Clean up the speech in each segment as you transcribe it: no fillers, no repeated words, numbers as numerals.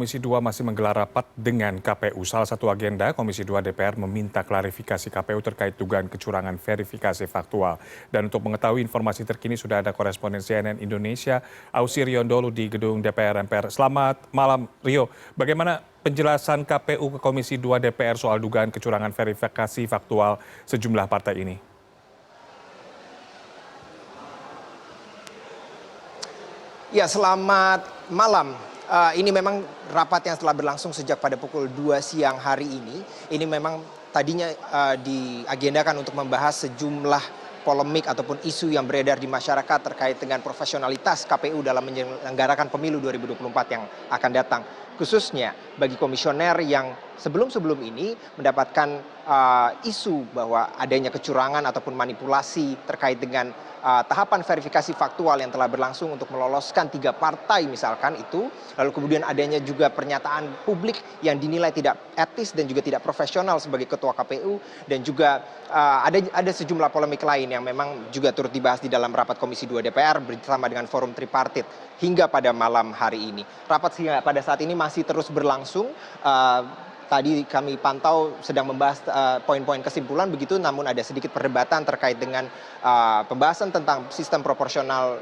Komisi 2 masih menggelar rapat dengan KPU. Salah satu agenda Komisi 2 DPR meminta klarifikasi KPU terkait dugaan kecurangan verifikasi faktual. Dan untuk mengetahui informasi terkini sudah ada koresponden CNN Indonesia, Ausi Riondolu di gedung DPR MPR. Selamat malam, Rio. Bagaimana penjelasan KPU ke Komisi 2 DPR soal dugaan kecurangan verifikasi faktual sejumlah partai ini? Ya, selamat malam. Ini memang rapat yang telah berlangsung sejak pada pukul 2 siang hari ini. Ini memang tadinya diagendakan untuk membahas sejumlah polemik ataupun isu yang beredar di masyarakat terkait dengan profesionalitas KPU dalam menyelenggarakan pemilu 2024 yang akan datang. Khususnya bagi komisioner yang sebelum-sebelum ini mendapatkan isu bahwa adanya kecurangan ataupun manipulasi terkait dengan tahapan verifikasi faktual yang telah berlangsung untuk meloloskan 3 partai misalkan itu. Lalu kemudian adanya juga pernyataan publik yang dinilai tidak etis dan juga tidak profesional sebagai ketua KPU. Dan juga ada sejumlah polemik lain yang memang juga turut dibahas di dalam rapat Komisi 2 DPR bersama dengan forum tripartit hingga pada malam hari ini. Rapat hingga pada saat ini masih terus berlangsung. Tadi kami pantau sedang membahas poin-poin kesimpulan begitu, namun ada sedikit perdebatan terkait dengan pembahasan tentang sistem proporsional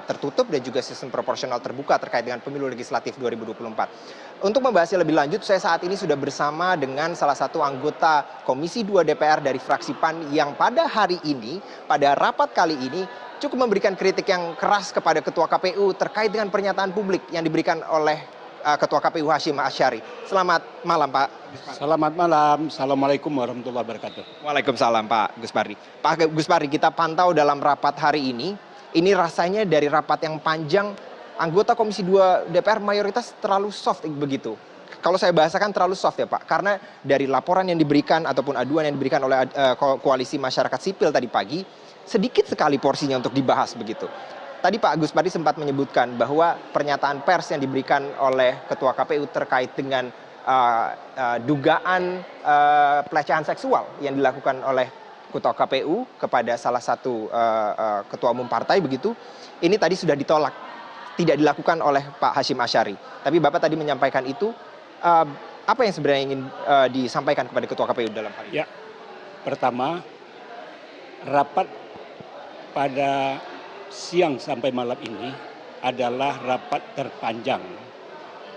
tertutup dan juga sistem proporsional terbuka terkait dengan pemilu legislatif 2024. Untuk membahasnya lebih lanjut, saya saat ini sudah bersama dengan salah satu anggota Komisi 2 DPR dari fraksi PAN yang pada hari ini, pada rapat kali ini, cukup memberikan kritik yang keras kepada Ketua KPU terkait dengan pernyataan publik yang diberikan oleh Ketua KPU Hashim Asyari. Selamat malam, Pak. Selamat malam. Assalamualaikum warahmatullahi wabarakatuh. Waalaikumsalam, Pak Gus Pardi. Pak Gus Pardi, kita pantau dalam rapat hari ini. Ini rasanya dari rapat yang panjang, anggota Komisi 2 DPR mayoritas terlalu soft begitu. Kalau saya bahasakan terlalu soft ya, Pak. Karena dari laporan yang diberikan ataupun aduan yang diberikan oleh koalisi masyarakat sipil tadi pagi, sedikit sekali porsinya untuk dibahas begitu. Tadi Pak Gus Pardi sempat menyebutkan bahwa pernyataan pers yang diberikan oleh Ketua KPU terkait dengan dugaan pelecehan seksual yang dilakukan oleh Ketua KPU kepada salah satu ketua umum partai begitu, ini tadi sudah ditolak, tidak dilakukan oleh Pak Hashim Asyari. Tapi Bapak tadi menyampaikan itu, apa yang sebenarnya ingin disampaikan kepada Ketua KPU dalam hal ini? Ya, pertama, rapat pada siang sampai malam ini adalah rapat terpanjang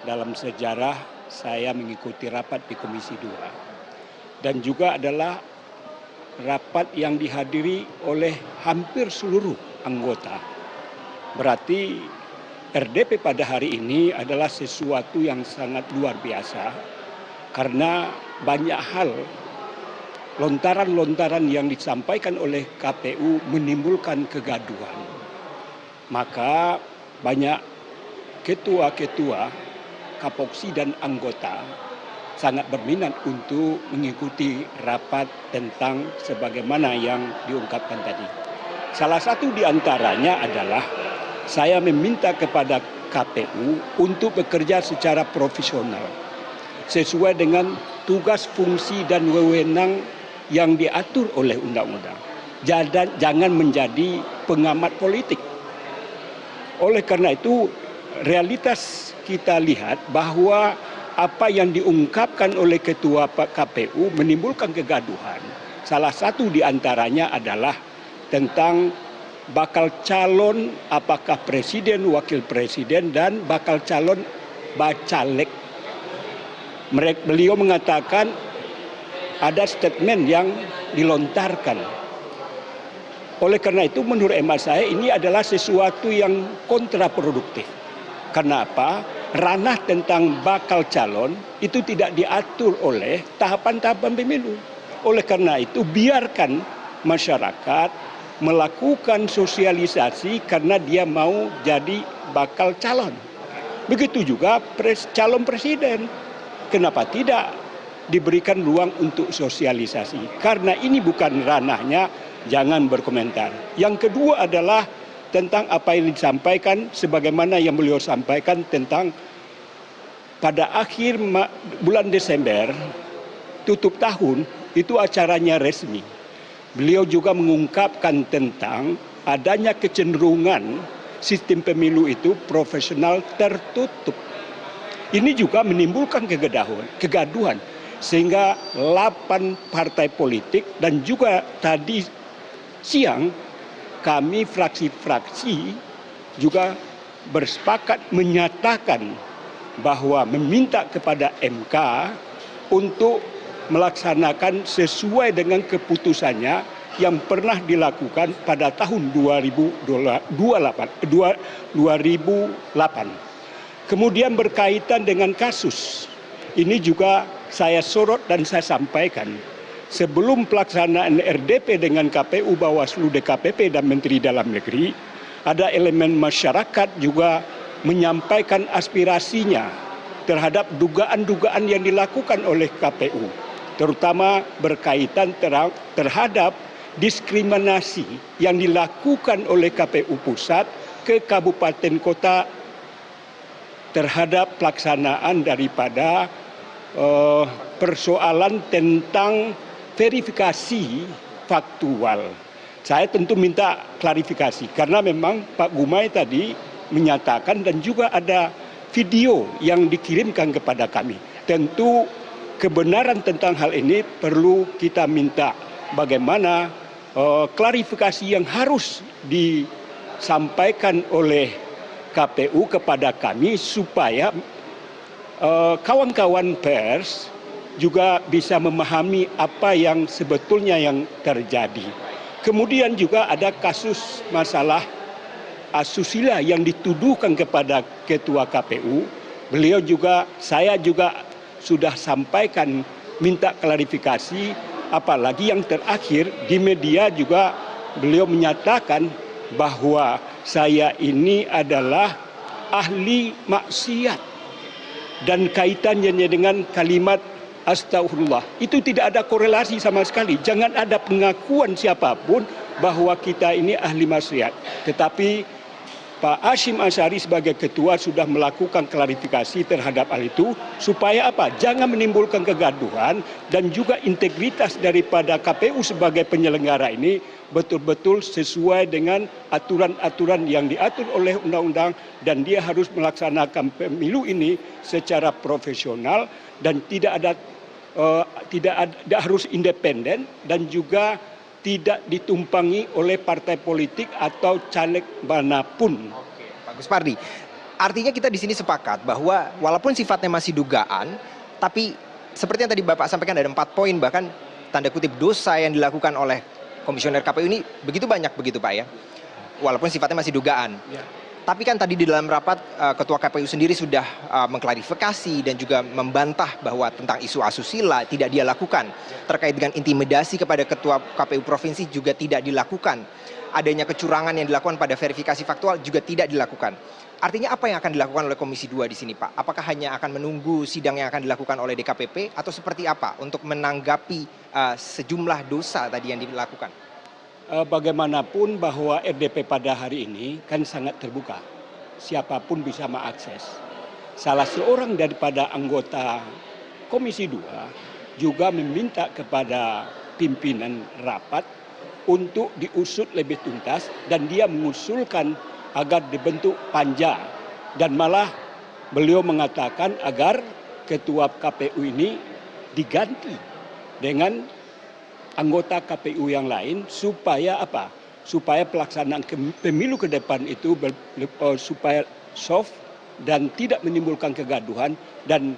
dalam sejarah saya mengikuti rapat di Komisi 2. Dan juga adalah rapat yang dihadiri oleh hampir seluruh anggota. Berarti RDP pada hari ini adalah sesuatu yang sangat luar biasa karena banyak hal lontaran-lontaran yang disampaikan oleh KPU menimbulkan kegaduhan. Maka banyak ketua-ketua, kapoksi dan anggota sangat berminat untuk mengikuti rapat tentang sebagaimana yang diungkapkan tadi. Salah satu di antaranya adalah saya meminta kepada KPU untuk bekerja secara profesional sesuai dengan tugas, fungsi dan wewenang yang diatur oleh undang-undang. Jangan menjadi pengamat politik. Oleh karena itu, realitas kita lihat bahwa apa yang diungkapkan oleh Ketua KPU menimbulkan kegaduhan. Salah satu di antaranya adalah tentang bakal calon apakah presiden, wakil presiden, dan bakal calon bacalek. Beliau mengatakan ada statement yang dilontarkan. Oleh karena itu menurut emak saya ini adalah sesuatu yang kontraproduktif. Kenapa? Ranah tentang bakal calon itu tidak diatur oleh tahapan-tahapan pemilu. Oleh karena itu biarkan masyarakat melakukan sosialisasi karena dia mau jadi bakal calon. Begitu juga calon presiden. Kenapa tidak diberikan ruang untuk sosialisasi? Karena ini bukan ranahnya, jangan berkomentar. Yang kedua adalah tentang apa yang disampaikan sebagaimana yang beliau sampaikan tentang pada akhir bulan Desember tutup tahun itu acaranya resmi. Beliau juga mengungkapkan tentang adanya kecenderungan sistem pemilu itu profesional tertutup. Ini juga menimbulkan kegaduhan sehingga 8 partai politik dan juga tadi siang kami fraksi-fraksi juga bersepakat menyatakan bahwa meminta kepada MK untuk melaksanakan sesuai dengan keputusannya yang pernah dilakukan pada tahun 2008. Kemudian berkaitan dengan kasus, ini juga saya sorot dan saya sampaikan. Sebelum pelaksanaan RDP dengan KPU, Bawaslu, DKPP, dan Menteri Dalam Negeri, ada elemen masyarakat juga menyampaikan aspirasinya terhadap dugaan-dugaan yang dilakukan oleh KPU, terutama berkaitan terhadap diskriminasi yang dilakukan oleh KPU Pusat ke kabupaten kota terhadap pelaksanaan daripada persoalan tentang verifikasi faktual. Saya tentu minta klarifikasi karena memang Pak Gumai tadi menyatakan dan juga ada video yang dikirimkan kepada kami. Tentu kebenaran tentang hal ini perlu kita minta bagaimana klarifikasi yang harus disampaikan oleh KPU kepada kami supaya kawan-kawan pers juga bisa memahami apa yang sebetulnya yang terjadi. Kemudian juga ada kasus masalah asusila yang dituduhkan kepada ketua KPU. Saya juga sudah sampaikan minta klarifikasi, apalagi yang terakhir di media juga beliau menyatakan bahwa saya ini adalah ahli maksiat dan kaitannya dengan kalimat astagfirullah. Itu tidak ada korelasi sama sekali. Jangan ada pengakuan siapapun bahwa kita ini ahli maksiat. Tetapi Pak Hashim Asyari sebagai ketua sudah melakukan klarifikasi terhadap hal itu supaya apa? Jangan menimbulkan kegaduhan dan juga integritas daripada KPU sebagai penyelenggara ini betul-betul sesuai dengan aturan-aturan yang diatur oleh undang-undang dan dia harus melaksanakan pemilu ini secara profesional dan tidak harus independen dan juga tidak ditumpangi oleh partai politik atau caleg manapun. Oke, Pak Kuspardi. Artinya kita di sini sepakat bahwa walaupun sifatnya masih dugaan, tapi seperti yang tadi Bapak sampaikan ada 4 poin bahkan tanda kutip dosa yang dilakukan oleh komisioner KPU ini begitu banyak begitu Pak ya. Walaupun sifatnya masih dugaan. Ya. Tapi kan tadi di dalam rapat Ketua KPU sendiri sudah mengklarifikasi dan juga membantah bahwa tentang isu asusila tidak dia lakukan. Terkait dengan intimidasi kepada Ketua KPU Provinsi juga tidak dilakukan. Adanya kecurangan yang dilakukan pada verifikasi faktual juga tidak dilakukan. Artinya apa yang akan dilakukan oleh Komisi 2 di sini Pak? Apakah hanya akan menunggu sidang yang akan dilakukan oleh DKPP atau seperti apa untuk menanggapi sejumlah dosa tadi yang dilakukan? Bagaimanapun bahwa RDP pada hari ini kan sangat terbuka. Siapapun bisa mengakses. Salah seorang daripada anggota Komisi 2 juga meminta kepada pimpinan rapat untuk diusut lebih tuntas dan dia mengusulkan agar dibentuk panja dan malah beliau mengatakan agar ketua KPU ini diganti dengan anggota KPU yang lain supaya apa? Supaya pelaksanaan pemilu ke depan itu supaya soft dan tidak menimbulkan kegaduhan dan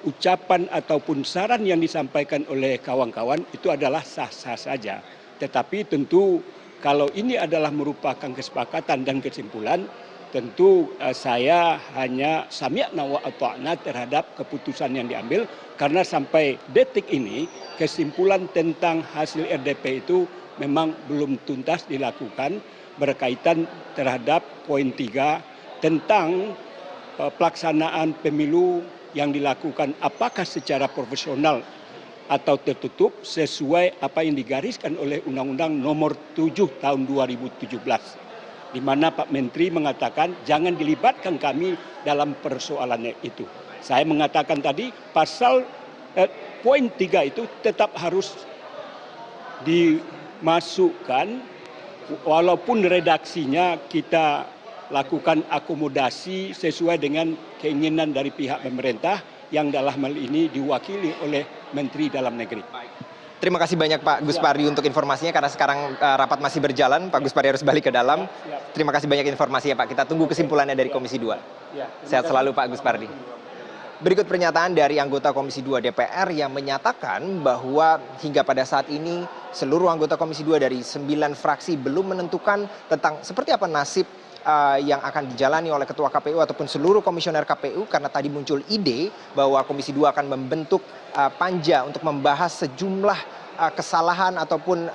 ucapan ataupun saran yang disampaikan oleh kawan-kawan itu adalah sah-sah saja. Tetapi tentu kalau ini adalah merupakan kesepakatan dan kesimpulan, tentu saya hanya sami'na wa ata'na terhadap keputusan yang diambil karena sampai detik ini kesimpulan tentang hasil RDP itu memang belum tuntas dilakukan berkaitan terhadap poin 3 tentang pelaksanaan pemilu yang dilakukan apakah secara profesional atau tertutup sesuai apa yang digariskan oleh Undang-Undang Nomor 7 Tahun 2017. Di mana Pak Menteri mengatakan jangan dilibatkan kami dalam persoalannya itu. Saya mengatakan tadi pasal poin 3 itu tetap harus dimasukkan walaupun redaksinya kita lakukan akomodasi sesuai dengan keinginan dari pihak pemerintah yang dalam hal ini diwakili oleh Menteri Dalam Negeri. Terima kasih banyak Pak Gus Pardi untuk informasinya karena sekarang rapat masih berjalan. Pak Gus Pardi harus balik ke dalam. Terima kasih banyak informasinya Pak. Kita tunggu kesimpulannya dari Komisi 2. Sehat selalu Pak Gus Pardi. Berikut pernyataan dari anggota Komisi 2 DPR yang menyatakan bahwa hingga pada saat ini seluruh anggota Komisi 2 dari 9 fraksi belum menentukan tentang seperti apa nasib yang akan dijalani oleh Ketua KPU ataupun seluruh komisioner KPU karena tadi muncul ide bahwa Komisi 2 akan membentuk panja untuk membahas sejumlah kesalahan ataupun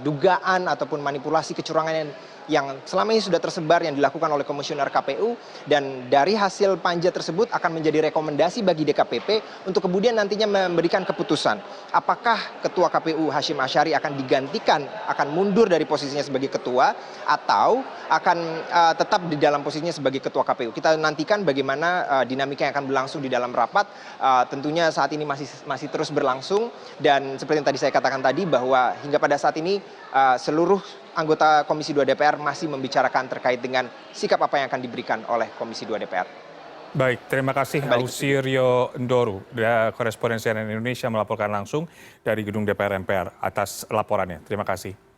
dugaan ataupun manipulasi kecurangan yang selama ini sudah tersebar yang dilakukan oleh komisioner KPU, dan dari hasil panja tersebut akan menjadi rekomendasi bagi DKPP untuk kemudian nantinya memberikan keputusan apakah Ketua KPU Hasyim Asyari akan digantikan, akan mundur dari posisinya sebagai ketua atau akan tetap di dalam posisinya sebagai Ketua KPU. Kita nantikan bagaimana dinamika yang akan berlangsung di dalam rapat. Tentunya saat ini masih terus berlangsung, dan seperti yang tadi saya katakan tadi bahwa hingga pada saat ini seluruh anggota Komisi 2 DPR masih membicarakan terkait dengan sikap apa yang akan diberikan oleh Komisi 2 DPR. Baik, terima kasih Ausirio Ndoru, koresponden CNN Indonesia melaporkan langsung dari gedung DPR MPR atas laporannya. Terima kasih.